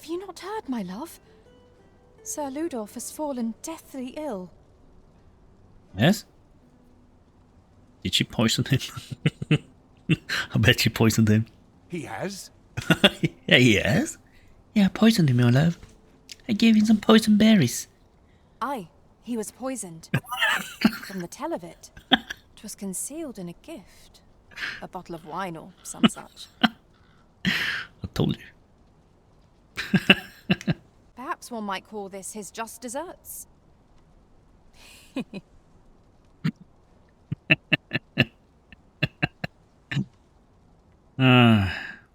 you not heard, my love? Sir Ludolf has fallen deathly ill. Yes? Did she poison him? I bet she poisoned him. He has? Yeah, he has. Yeah, I poisoned him, my love. I gave him some poison berries. Aye, he was poisoned. From the tell of it, 'twas concealed in a gift. A bottle of wine or some such. I told you. Perhaps one might call this his just desserts.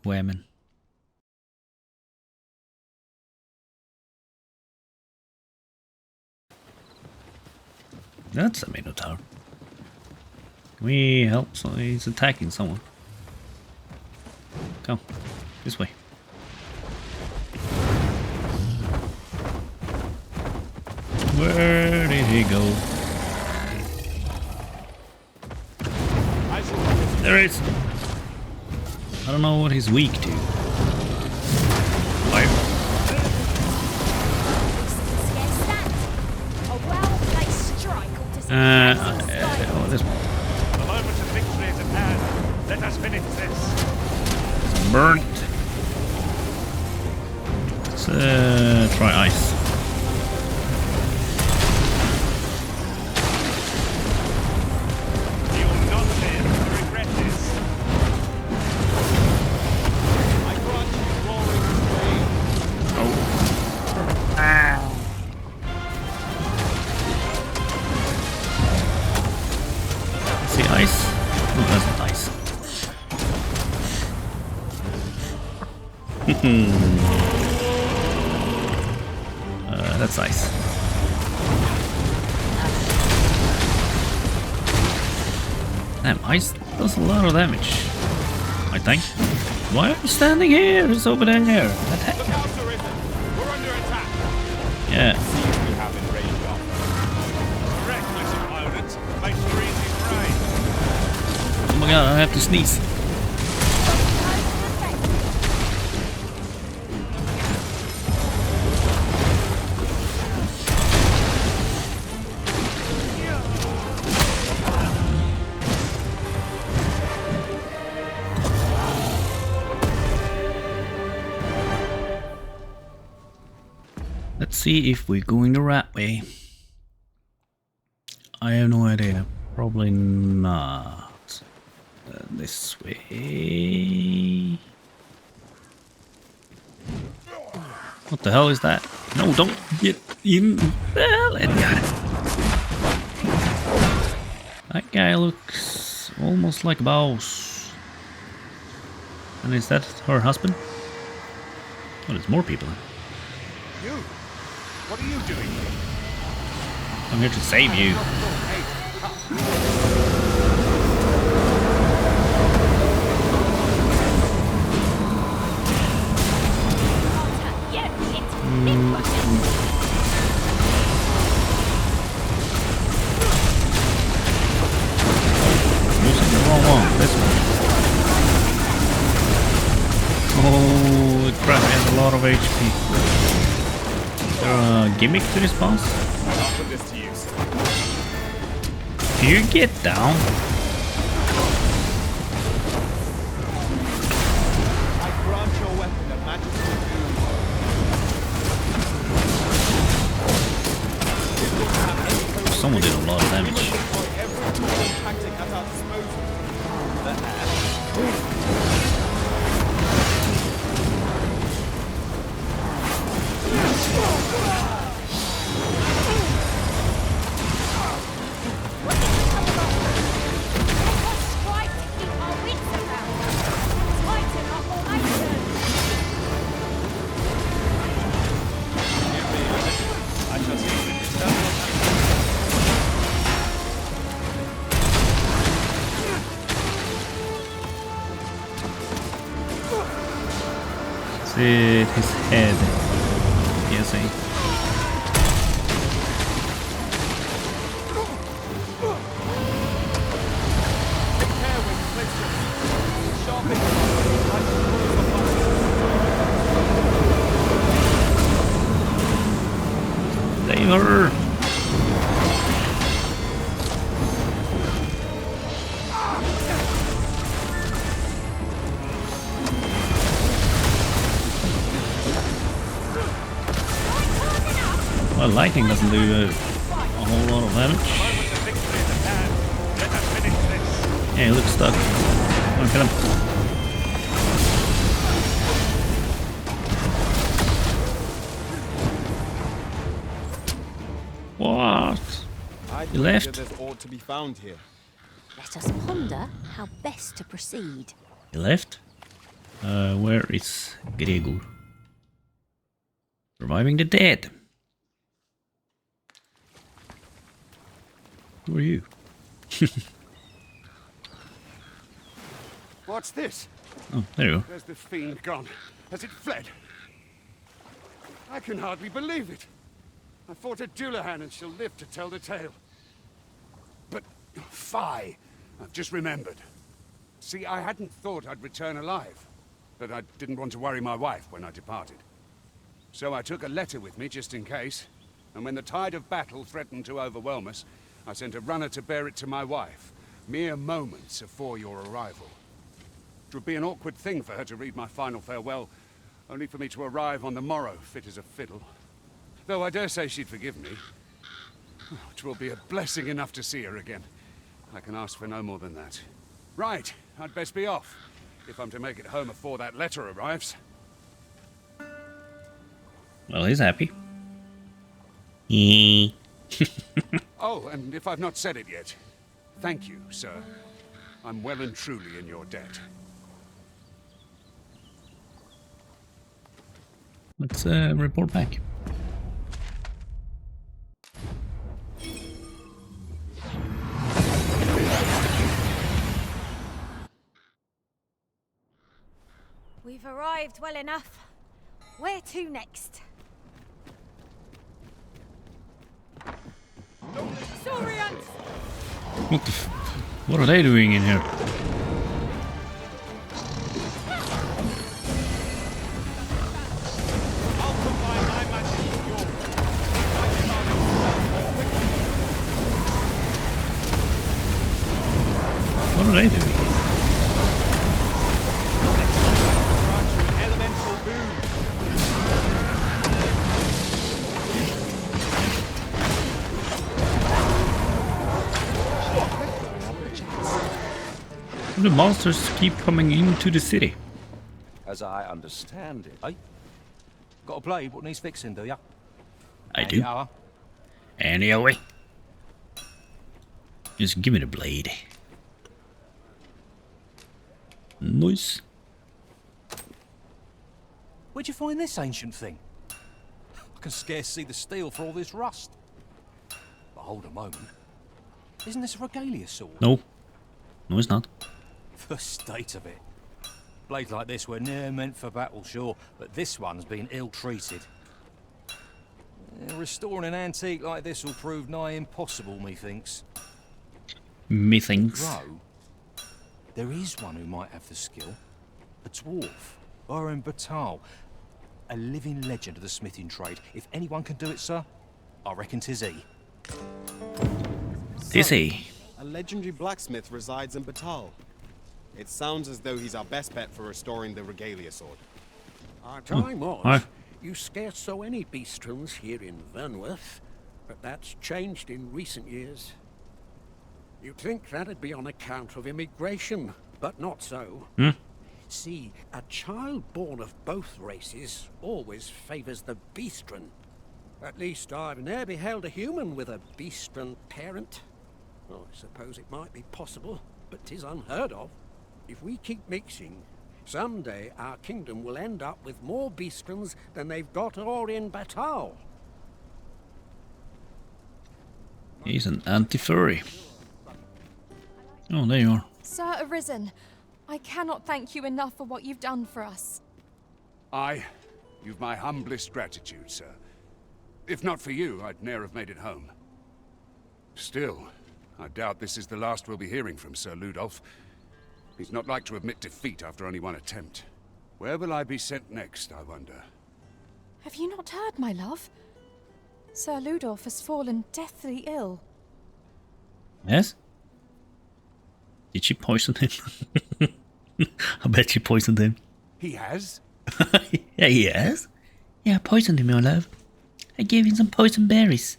Women. That's a Minotaur. Can we help? So he's attacking someone. Come, this way. Where did he go? There it is. I don't know what he's weak to. Fire. Oh, this one. The moment of victory is at hand. Let us finish this. It's burnt. Let's try ice. You will not live to regret this. I grant you roaring flame. Oh. Ah. See ice? Oh, that's not ice. That's ice. Damn, ice does a lot of damage, I think. Why are you standing here? It's over there. Attack. Look out, Arisen. We're under attack. Yeah. See if we have in range of. Correct, my opponent. Face freezing rain. Oh my god, I have to sneeze. Let's see if we're going the right way. I have no idea. Probably not. This way. What the hell is that? No, don't get in. Well, it got it. That guy looks almost like a boss. And is that her husband? Oh, there's more people. You? What are you doing here? I'm here to save you. Using the wrong one. This one. Oh, it crap, he has a lot of HP. Is there a gimmick to this boss? I'll put this to use. Do you get down? I grant your weapon a magical boon. Someone did a lot of damage. Every tool and tactic at our disposal. The air. See his head. You see. Save her! Well, lightning doesn't do a whole lot of damage. Moment of victory in the can. Let us finish this. Yeah, he looks stuck. Come on, kill him. What? I You left? there's ought to be found here. Let us ponder how best to proceed. He left? Where is Gregor? Reviving the dead. Who are you? What's this? Oh, there you go. Where's the fiend gone? Has it fled? I can hardly believe it. I fought at Dullahan and shall live to tell the tale. But, fie! I've just remembered. See, I hadn't thought I'd return alive. But I didn't want to worry my wife when I departed. So I took a letter with me just in case. And when the tide of battle threatened to overwhelm us, I sent a runner to bear it to my wife, mere moments before your arrival. It would be an awkward thing for her to read my final farewell, only for me to arrive on the morrow, fit as a fiddle. Though I dare say she'd forgive me. It will be a blessing enough to see her again. I can ask for no more than that. Right, I'd best be off, if I'm to make it home before that letter arrives. Well, he's happy. Oh, and if I've not said it yet, thank you, sir. I'm well and truly in your debt. Let's report back. We've arrived well enough. Where to next? Saurians! What the what are they doing in here? I'll combine my magic with yours. What are they doing? Grant you an elemental boon. The monsters keep coming into the city. As I understand it. Hey? Got a blade what needs fixing, do ya? I do. Anyway. Just give me the blade. Nice. Where'd you find this ancient thing? I can scarce see the steel for all this rust. But hold a moment. Isn't this a regalia sword? No. No, it's not. The state of it. Blades like this were ne'er meant for battle, sure, but this one's been ill-treated. Restoring an antique like this will prove nigh impossible, methinks. Methinks. Grow? There is one who might have the skill. A dwarf. Oren Batal. A living legend of the smithing trade. If anyone can do it, sir, I reckon 'tis he. Tis he. A legendary blacksmith resides in Batal. It sounds as though he's our best bet for restoring the regalia sword. Our time was. Hi. You scarce saw any beastrons here in Vernworth, but that's changed in recent years. You'd think that'd be on account of immigration, but not so. See, a child born of both races always favours the beastron. At least I've ne'er beheld a human with a beastron parent. Well, I suppose it might be possible, but 'tis unheard of. If we keep mixing, someday our kingdom will end up with more beastrons than they've got or in Batal. He's an anti-furry. Oh, there you are. Sir Arisen, I cannot thank you enough for what you've done for us. You've my humblest gratitude, sir. If not for you, I'd ne'er have made it home. Still, I doubt this is the last we'll be hearing from Sir Ludolf. He's not like to admit defeat after only one attempt. Where will I be sent next, I wonder? Have you not heard, my love? Sir Ludolf has fallen deathly ill. Yes? Did she poison him? I bet she poisoned him. He has? Yeah, he has. Yeah, I poisoned him, my love. I gave him some poison berries.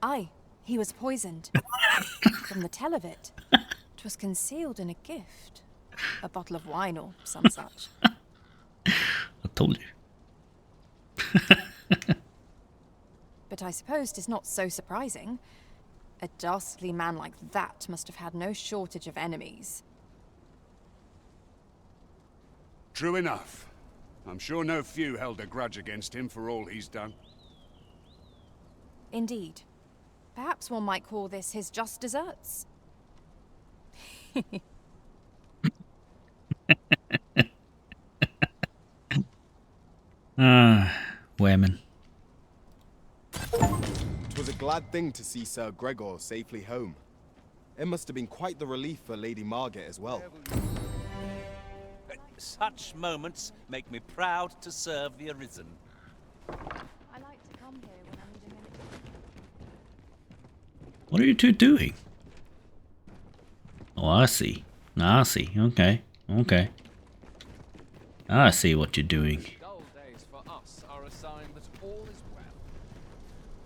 Aye, he was poisoned. From the tell of it, 'twas concealed in a gift. A bottle of wine or some such. I told you. But I suppose 'tis not so surprising. A dastardly man like that must have had no shortage of enemies. True enough. I'm sure no few held a grudge against him for all he's done. Indeed. Perhaps one might call this his just deserts. Women. It was a glad thing to see Sir Gregor safely home. It must have been quite the relief for Lady Margit as well. Such moments make me proud to serve the Arisen. I like to come here when I'm needing anything. What are you two doing? Oh, I see. I see. Okay. Okay. I see what you're doing. Dull days for us are a sign that all is well.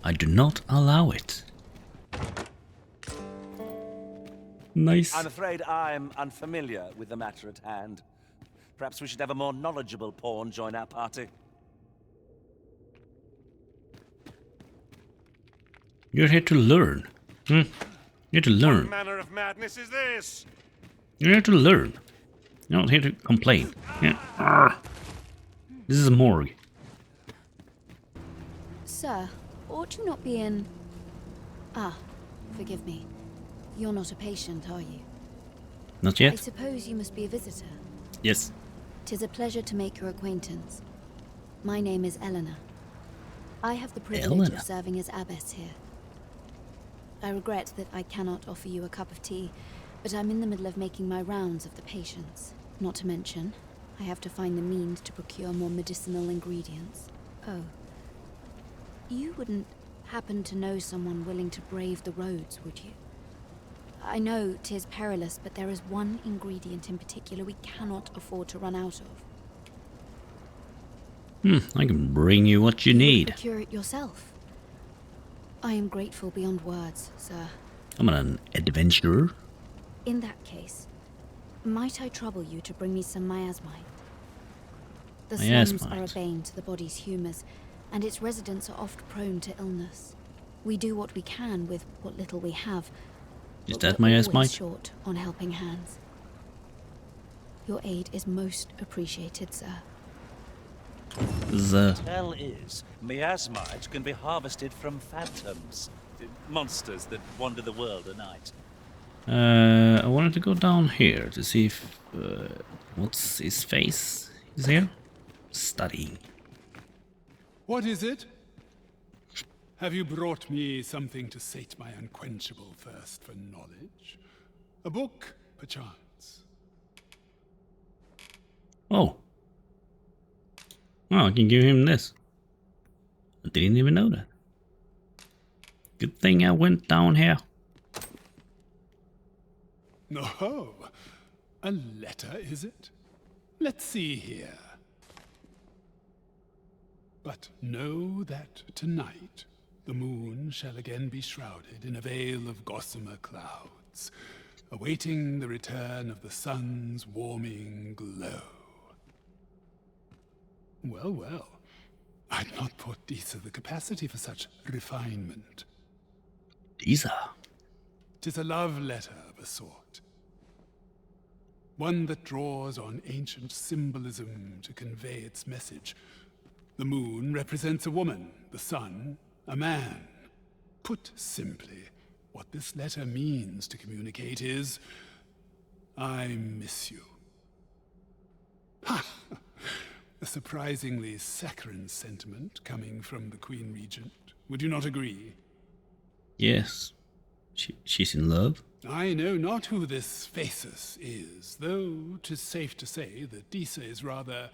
I do not allow it. Nice. I'm afraid I'm unfamiliar with the matter at hand. Perhaps we should have a more knowledgeable pawn join our party. You're here to learn. You're here to learn. What manner of madness is this? You're here to learn. You're not here to complain. Yeah. Arrgh. This is a morgue. Sir, ought you not be in... Ah, forgive me. You're not a patient, are you? Not I yet? suppose you must be a visitor. Yes. 'Tis a pleasure to make your acquaintance. My name is Eleanor. I have the privilege Eleanor? of serving as abbess here. I regret that I cannot offer you a cup of tea, but I'm in the middle of making my rounds of the patients. Not to mention, I have to find the means to procure more medicinal ingredients. Oh. You wouldn't happen to know someone willing to brave the roads, would you? I know 'tis perilous, but there is one ingredient in particular we cannot afford to run out of. I can bring you what you need. Procure it yourself. I am grateful beyond words, sir. I'm an adventurer. In that case, might I trouble you to bring me some miasmite? The slums are a Miasmite. bane to the body's humours, and its residents are oft prone to illness. We do what we can with what little we have. Is but that we're always miasmite? short on helping hands. Your aid is most appreciated, sir. The Tell is, miasmite can be harvested from phantoms, monsters that wander the world at night. I wanted to go down here to see if what's his face is here. Studying. What is it? Have you brought me something to sate my unquenchable thirst for knowledge? A book, perchance? Oh. Oh, I can give him this. I didn't even know that. Good thing I went down here. Oh, a letter, is it? Let's see here. But know that tonight the moon shall again be shrouded in a veil of gossamer clouds, awaiting the return of the sun's warming glow. Well, well. I'd not put Disa the capacity for such refinement. Disa? 'Tis a love letter of a sort. One that draws on ancient symbolism to convey its message. The moon represents a woman, the sun, a man. Put simply, what this letter means to communicate is, I miss you. Ha! A surprisingly saccharine sentiment coming from the Queen Regent. Would you not agree? Yes. She's in love. I know not who this Phasis is, though 'tis safe to say that Disa is rather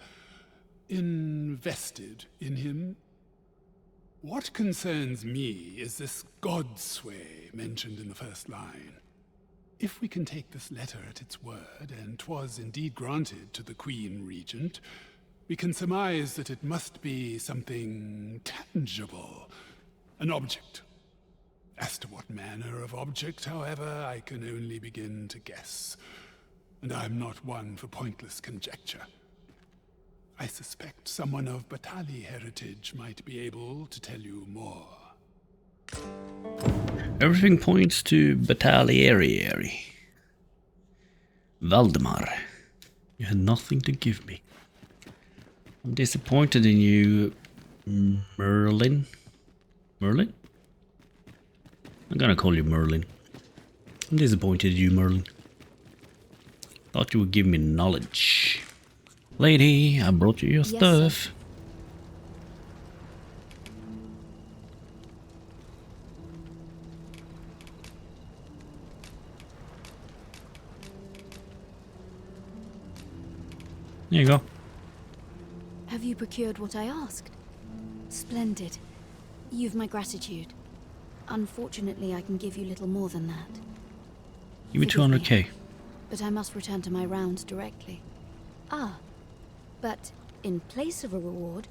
invested in him. What concerns me is this godsway mentioned in the first line. If we can take this letter at its word, and 'twas indeed granted to the Queen Regent, we can surmise that it must be something tangible, an object. As to what manner of object, however, I can only begin to guess, and I'm not one for pointless conjecture. I suspect someone of Batali heritage might be able to tell you more. Everything points to Batalieri. Valdemar, you had nothing to give me. I'm disappointed in you, Merlin. Merlin? I'm gonna call you Merlin. I'm disappointed in you, Merlin. Thought you would give me knowledge. Lady, I brought you your Yes, stuff. sir. There you go. Have you procured what I asked? Splendid. You've my gratitude. Unfortunately, I can give you little more than that. Give me Forgive me, 200k. But I must return to my rounds directly. Ah, but in place of a reward,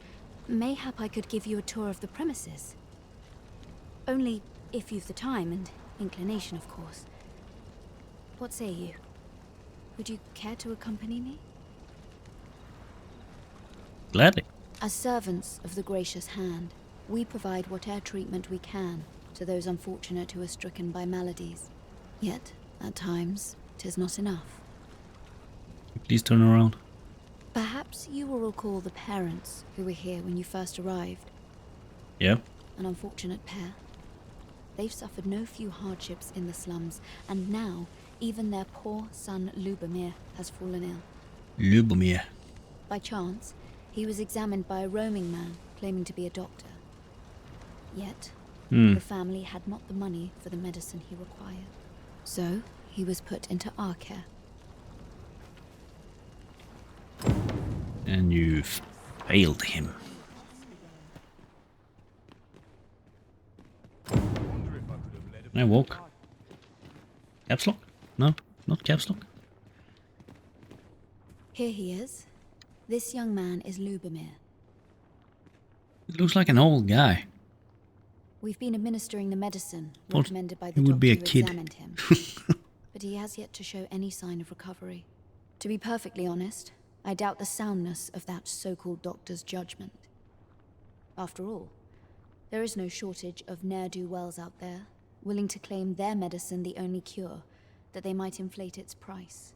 mayhap I could give you a tour of the premises. Only if you've the time and inclination, of course. What say you? Would you care to accompany me? Gladly. As servants of the gracious hand, we provide whatever treatment we can to those unfortunate who are stricken by maladies. Yet, at times, 'tis not enough. Please turn around. Perhaps you will recall the parents who were here when you first arrived. Yeah. An unfortunate pair. They've suffered no few hardships in the slums, and now even their poor son Lubomir has fallen ill. Lubomir. By chance, he was examined by a roaming man claiming to be a doctor. Yet, the family had not the money for the medicine he required. So, he was put into our care. And you failed him. Can I walk? Caps lock? No, not caps lock. Here he is. This young man is Lubomir. It looks like an old guy. We've been administering the medicine Thought recommended by the he would doctor be a who kid. examined him. But he has yet to show any sign of recovery. To be perfectly honest, I doubt the soundness of that so-called doctor's judgment. After all, there is no shortage of ne'er-do-wells out there, willing to claim their medicine the only cure, that they might inflate its price.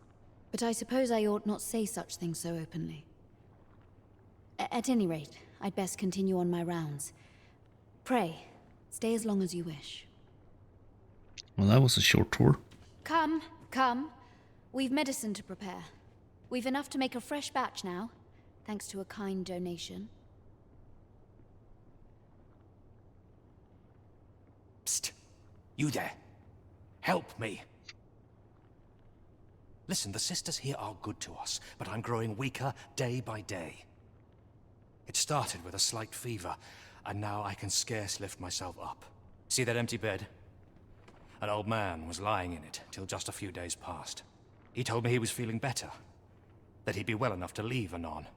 But I suppose I ought not say such things so openly. At any rate, I'd best continue on my rounds. Pray, stay as long as you wish. Well, that was a short tour. Come, come. We've medicine to prepare. We've enough to make a fresh batch now, thanks to a kind donation. Psst. You there. Help me. Listen, the sisters here are good to us, but I'm growing weaker day by day. It started with a slight fever, and now I can scarce lift myself up. See that empty bed? An old man was lying in it till just a few days past. He told me he was feeling better, that he'd be well enough to leave anon.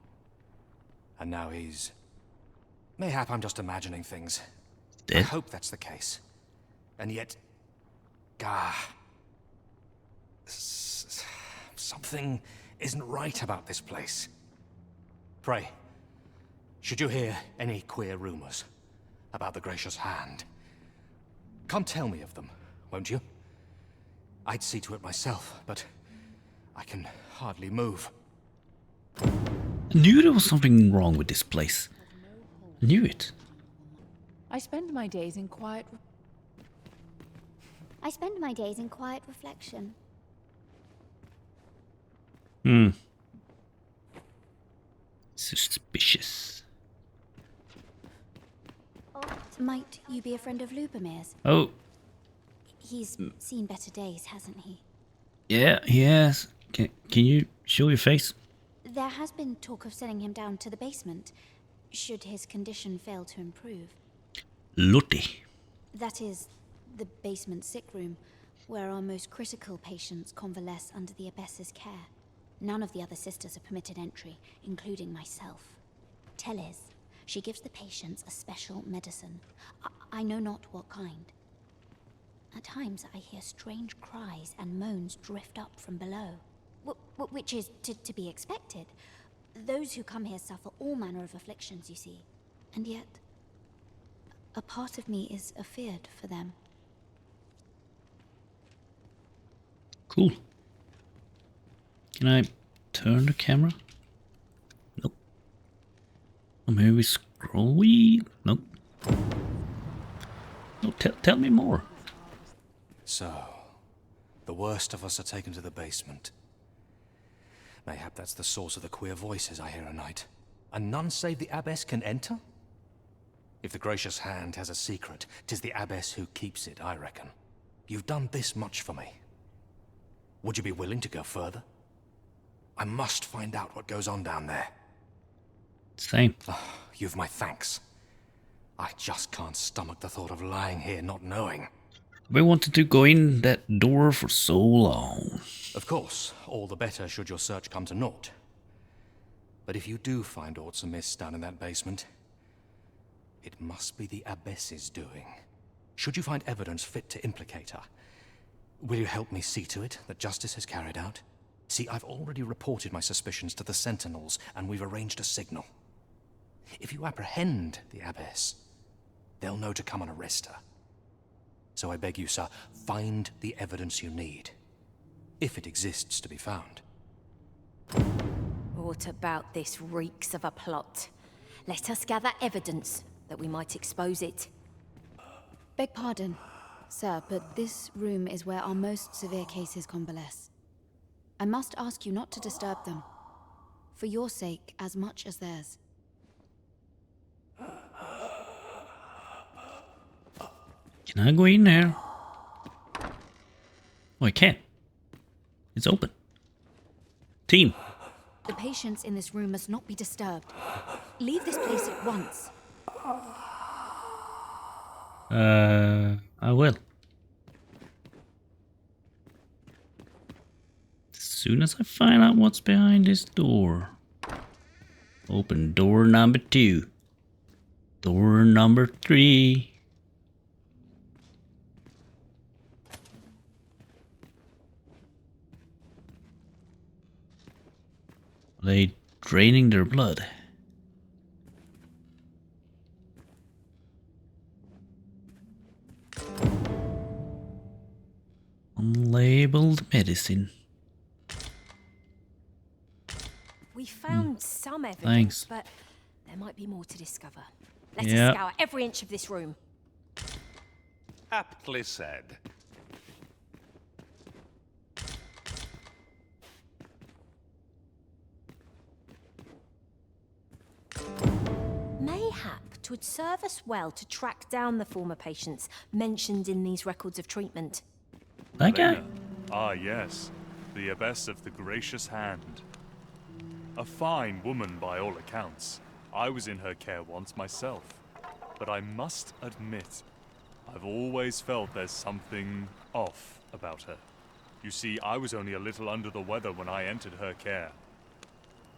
And now he's... Mayhap I'm just imagining things. Dead? I hope that's the case. And yet... Gah... Something isn't right about this place. Pray, should you hear any queer rumors about the Gracious Hand, come tell me of them, won't you? I'd see to it myself, but I can hardly move. I knew there was something wrong with this place. I knew it. I spend my days in quiet reflection. Suspicious. Might you be a friend of Lubomir's? Oh, He's seen better days, hasn't he? yeah, he has. Can you show your face? There has been talk of sending him down to the basement, should his condition fail to improve. Lottie. That is the basement sick room, where our most critical patients convalesce under the Abbess's care. None of the other sisters are permitted entry, including myself. Teles, she gives the patients a special medicine. I know not what kind. At times I hear strange cries and moans drift up from below. Which is to be expected. Those who come here suffer all manner of afflictions, you see. And yet, a part of me is afeared for them. Cool. Can I turn the camera? Nope. Or maybe scroll wheel? Nope. No, tell me more. So, the worst of us are taken to the basement. Mayhap that's the source of the queer voices I hear at night. And none save the Abbess can enter? If the gracious hand has a secret, 'tis the Abbess who keeps it, I reckon. You've done this much for me. Would you be willing to go further? I must find out what goes on down there. Same. You've my thanks. I just can't stomach the thought of lying here not knowing. We wanted to go in that door for so long. Of course, all the better should your search come to naught. But if you do find aught amiss down in that basement, it must be the Abbess's doing. Should you find evidence fit to implicate her, will you help me see to it that justice is carried out? See, I've already reported my suspicions to the Sentinels, and we've arranged a signal. If you apprehend the Abbess, they'll know to come and arrest her. So I beg you, sir, find the evidence you need, if it exists to be found. What about this reeks of a plot? Let us gather evidence that we might expose it. Beg pardon, sir, but this room is where our most severe cases convalesce. I must ask you not to disturb them, for your sake as much as theirs. Can I go in there? Oh, I can't. It's open. Team. The patients in this room must not be disturbed. Leave this place at once. I will. As soon as I find out what's behind this door. Open door number 2. Door number 3. Are they draining their blood? Unlabeled medicine. We found some evidence, Thanks. but there might be more to discover. Let Yep. us scour every inch of this room. Aptly said. Mayhap 'twould serve us well to track down the former patients mentioned in these records of treatment. That guy? Elena. Ah, yes. The Abbess of the Gracious Hand. A fine woman by all accounts. I was in her care once myself. But I must admit, I've always felt there's something off about her. You see, I was only a little under the weather when I entered her care.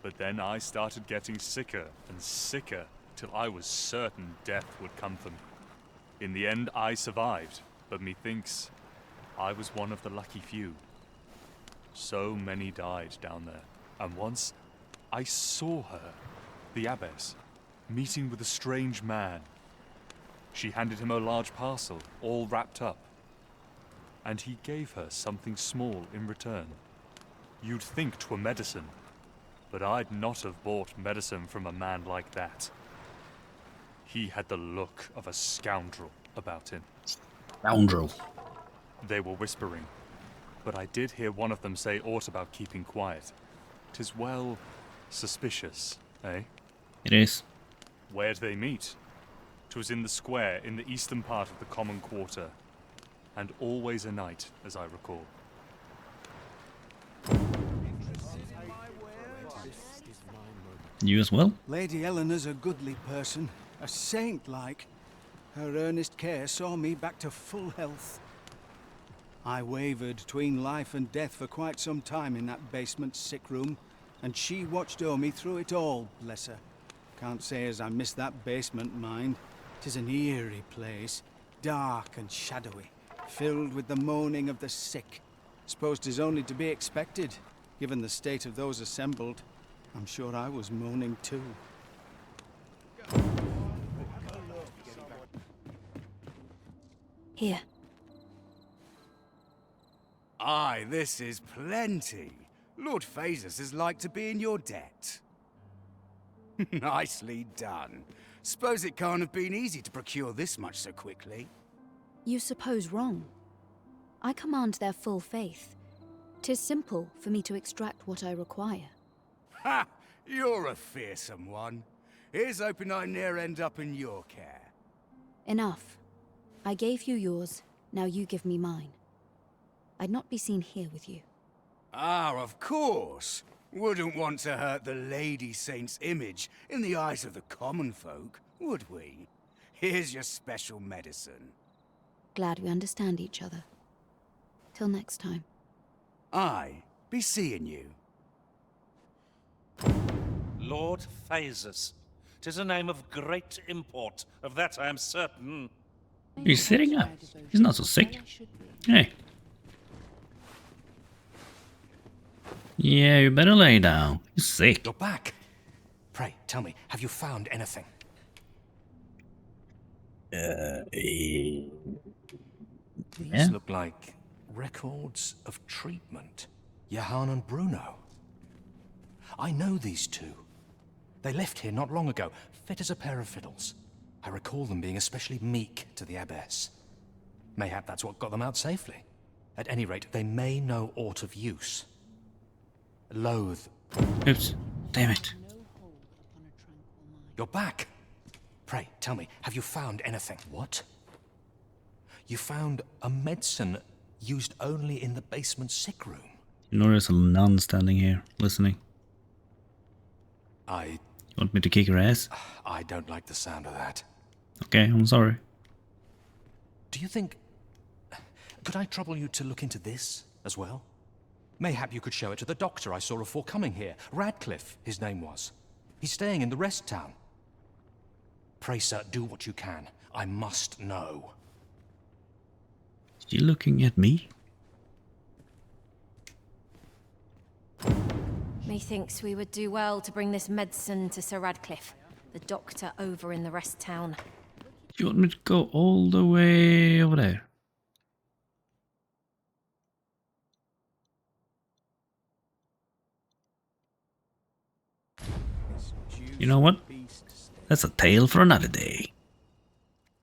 But then I started getting sicker and sicker till I was certain death would come for me. In the end, I survived, but methinks I was one of the lucky few. So many died down there, and once I saw her, the Abbess, meeting with a strange man. She handed him a large parcel, all wrapped up, and he gave her something small in return. You'd think 'twere medicine, but I'd not have bought medicine from a man like that. He had the look of a scoundrel about him. Scoundrel. They were whispering, but I did hear one of them say aught about keeping quiet. 'Tis well suspicious, eh? It is. Where'd they meet? 'Twas in the square in the eastern part of the common quarter, and always a night, as I recall. You as well? Lady Eleanor's a goodly person, a saint-like. her earnest care saw me back to full health. I wavered between life and death for quite some time in that basement sick room, and she watched o'er me through it all, bless her. Can't say as I miss that basement, mind. 'Tis an eerie place, dark and shadowy, filled with the moaning of the sick. Suppose 'tis only to be expected, given the state of those assembled. I'm sure I was moaning too. Here. Aye, this is plenty. Lord Phasus is like to be in your debt. Nicely done. Suppose it can't have been easy to procure this much so quickly. You suppose wrong. I command their full faith. 'Tis simple for me to extract what I require. Ha! You're a fearsome one. Here's hoping I ne'er end up in your care. Enough. I gave you yours, now you give me mine. I'd not be seen here with you. Ah, of course. Wouldn't want to hurt the Lady Saint's image in the eyes of the common folk, would we? Here's your special medicine. Glad we understand each other. Till next time. Aye, be seeing you. Lord Phasus. 'Tis a name of great import, of that I am certain. He's sitting up. He's not so sick. Hey. Yeah, you better lay down. You're sick. You're back. Pray, tell me, have you found anything? Yeah. These look like records of treatment. Johann and Bruno. I know these two. They left here not long ago, fit as a pair of fiddles. I recall them being especially meek to the abbess. Mayhap that's what got them out safely. At any rate, they may know aught of use. Loathe. Oops. Damn it. You're back. Pray, tell me, have you found anything? What? You found a medicine used only in the basement sick room. You know there's a nun standing here, listening. You want me to kick her ass? I don't like the sound of that. Okay, I'm sorry. Do you think... Could I trouble you to look into this as well? Mayhap you could show it to the doctor I saw before coming here. Radcliffe, his name was. He's staying in the rest town. Pray, sir, do what you can. I must know. You looking at me? Methinks we would do well to bring this medicine to Sir Radcliffe, the doctor over in the rest town. Do you want me to go all the way over there? You know what? That's a tale for another day.